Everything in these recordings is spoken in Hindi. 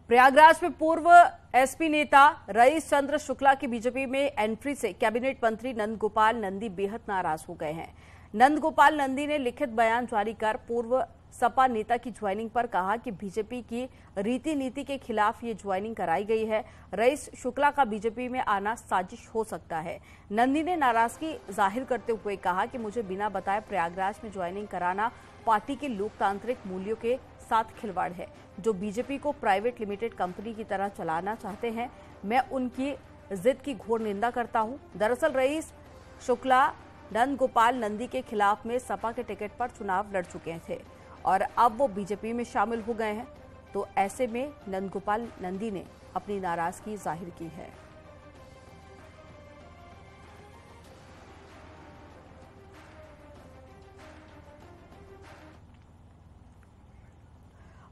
प्रयागराज में पूर्व एसपी नेता रईस चंद्र शुक्ला की बीजेपी में एंट्री से कैबिनेट मंत्री नंद गोपाल नंदी बेहद नाराज हो गए हैं। नंद गोपाल नंदी ने लिखित बयान जारी कर पूर्व सपा नेता की ज्वाइनिंग पर कहा कि बीजेपी की रीति नीति के खिलाफ ये ज्वाइनिंग कराई गई है। रईस शुक्ला का बीजेपी में आना साजिश हो सकता है। नंदी ने नाराजगी जाहिर करते हुए कहा कि मुझे बिना बताए प्रयागराज में ज्वाइनिंग कराना पार्टी के लोकतांत्रिक मूल्यों के साथ खिलवाड़ है। जो बीजेपी को प्राइवेट लिमिटेड कंपनी की तरह चलाना चाहते हैं, मैं उनकी जिद की घोर निंदा करता हूं। दरअसल रईस शुक्ला नंद गोपाल नंदी के खिलाफ में सपा के टिकट पर चुनाव लड़ चुके थे और अब वो बीजेपी में शामिल हो गए हैं, तो ऐसे में नंद गोपाल नंदी ने अपनी नाराजगी जाहिर की है।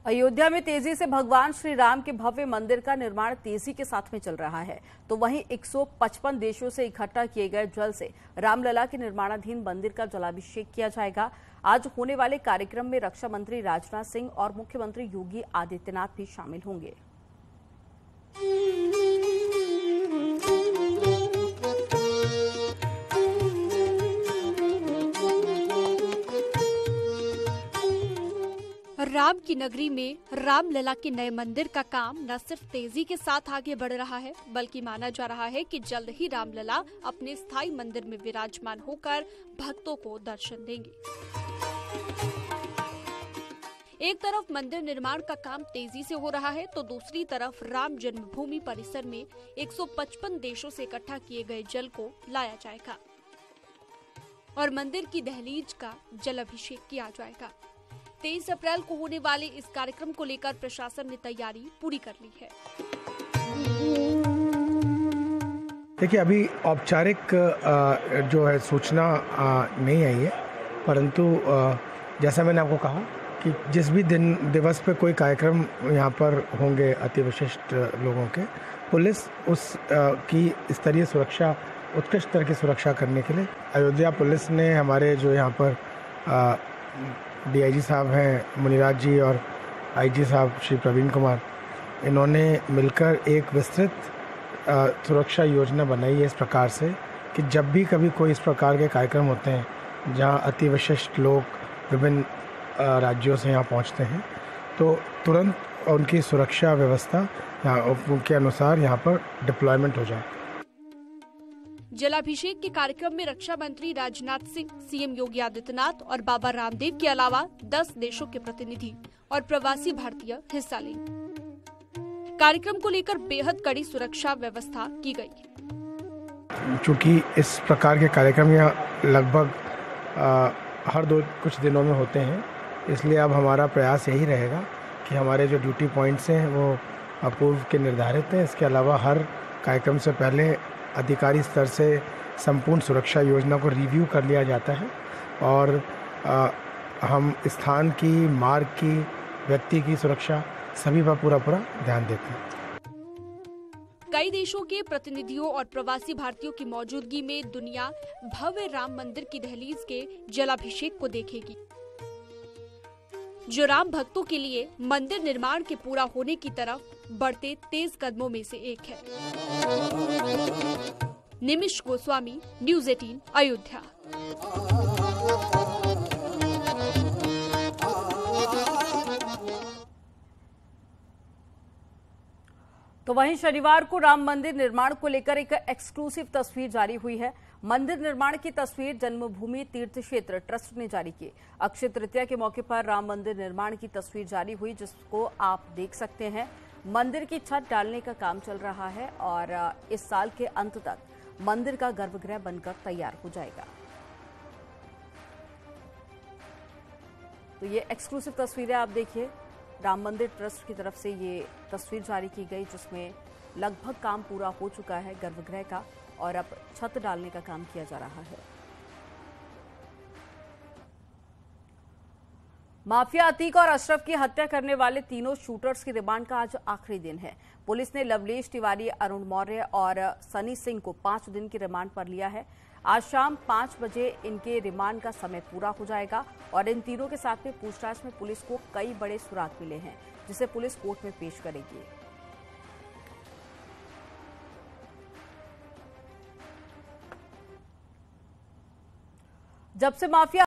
अयोध्या में तेजी से भगवान श्री राम के भव्य मंदिर का निर्माण तेजी के साथ में चल रहा है, तो वहीं 155 देशों से इकट्ठा किए गए जल से रामलला के निर्माणाधीन मंदिर का जलाभिषेक किया जाएगा। आज होने वाले कार्यक्रम में रक्षा मंत्री राजनाथ सिंह और मुख्यमंत्री योगी आदित्यनाथ भी शामिल होंगे। राम की नगरी में रामलला के नए मंदिर का काम न सिर्फ तेजी के साथ आगे बढ़ रहा है, बल्कि माना जा रहा है कि जल्द ही रामलला अपने स्थायी मंदिर में विराजमान होकर भक्तों को दर्शन देंगे। एक तरफ मंदिर निर्माण का काम तेजी से हो रहा है, तो दूसरी तरफ राम जन्मभूमि परिसर में 155 देशों से इकट्ठा किए गए जल को लाया जाएगा और मंदिर की दहलीज का जलाभिषेक किया जाएगा। 23 अप्रैल को होने वाले इस कार्यक्रम को लेकर प्रशासन ने तैयारी पूरी कर ली है। देखिए, अभी औपचारिक जो है सूचना नहीं आई है, परंतु जैसा मैंने आपको कहा कि जिस भी दिवस पे कोई कार्यक्रम यहाँ पर होंगे अति विशिष्ट लोगों के, पुलिस उस की स्तरीय सुरक्षा, उत्कृष्ट स्तर की सुरक्षा करने के लिए अयोध्या पुलिस ने हमारे जो यहाँ पर डीआईजी साहब हैं मुनिराज जी और आईजी साहब श्री प्रवीण कुमार, इन्होंने मिलकर एक विस्तृत सुरक्षा योजना बनाई है इस प्रकार से कि जब भी कभी कोई इस प्रकार के कार्यक्रम होते हैं जहां अति विशिष्ट लोग विभिन्न राज्यों से यहाँ पहुँचते हैं, तो तुरंत उनकी सुरक्षा व्यवस्था उनके अनुसार यहाँ पर डिप्लॉयमेंट हो जाए। जलाभिषेक के कार्यक्रम में रक्षा मंत्री राजनाथ सिंह, सीएम योगी आदित्यनाथ और बाबा रामदेव के अलावा 10 देशों के प्रतिनिधि और प्रवासी भारतीय हिस्सा लेंगे। कार्यक्रम को लेकर बेहद कड़ी सुरक्षा व्यवस्था की गई। चूंकि इस प्रकार के कार्यक्रम यहाँ लगभग हर कुछ दिनों में होते हैं, इसलिए अब हमारा प्रयास यही रहेगा कि हमारे जो ड्यूटी पॉइंट्स हैं वो पूर्व के निर्धारित हैं। इसके अलावा हर कार्यक्रम से पहले अधिकारी स्तर से संपूर्ण सुरक्षा योजना को रिव्यू कर लिया जाता है और हम स्थान की, मार्ग की, व्यक्ति की सुरक्षा सभी पर पूरा ध्यान देते हैं। कई देशों के प्रतिनिधियों और प्रवासी भारतीयों की मौजूदगी में दुनिया भव्य राम मंदिर की दहलीज के जलाभिषेक को देखेगी, जो राम भक्तों के लिए मंदिर निर्माण के पूरा होने की तरफ बढ़ते तेज कदमों में से एक है। निमिष गोस्वामी, न्यूज़ 18, अयोध्या। तो वहीं शनिवार को राम मंदिर निर्माण को लेकर एक एक्सक्लूसिव तस्वीर जारी हुई है। मंदिर निर्माण की तस्वीर जन्मभूमि तीर्थ क्षेत्र ट्रस्ट ने जारी की। अक्षय तृतीया के मौके पर राम मंदिर निर्माण की तस्वीर जारी हुई, जिसको आप देख सकते हैं। मंदिर की छत डालने का काम चल रहा है और इस साल के अंत तक मंदिर का गर्भगृह बनकर तैयार हो जाएगा। तो ये एक्सक्लूसिव तस्वीरें आप देखिए, राम मंदिर ट्रस्ट की तरफ से ये तस्वीर जारी की गई, जिसमें लगभग काम पूरा हो चुका है गर्भगृह का और अब छत डालने का काम किया जा रहा है। माफिया अतीक और अशरफ की हत्या करने वाले तीनों शूटर्स की रिमांड का आज आखिरी दिन है। पुलिस ने लवलेश तिवारी, अरुण मौर्य और सनी सिंह को 5 दिन की रिमांड पर लिया है। आज शाम 5 बजे इनके रिमांड का समय पूरा हो जाएगा और इन तीनों के साथ में पूछताछ में पुलिस को कई बड़े सुराग मिले हैं, जिसे पुलिस कोर्ट में पेश करेगी। जब से माफिया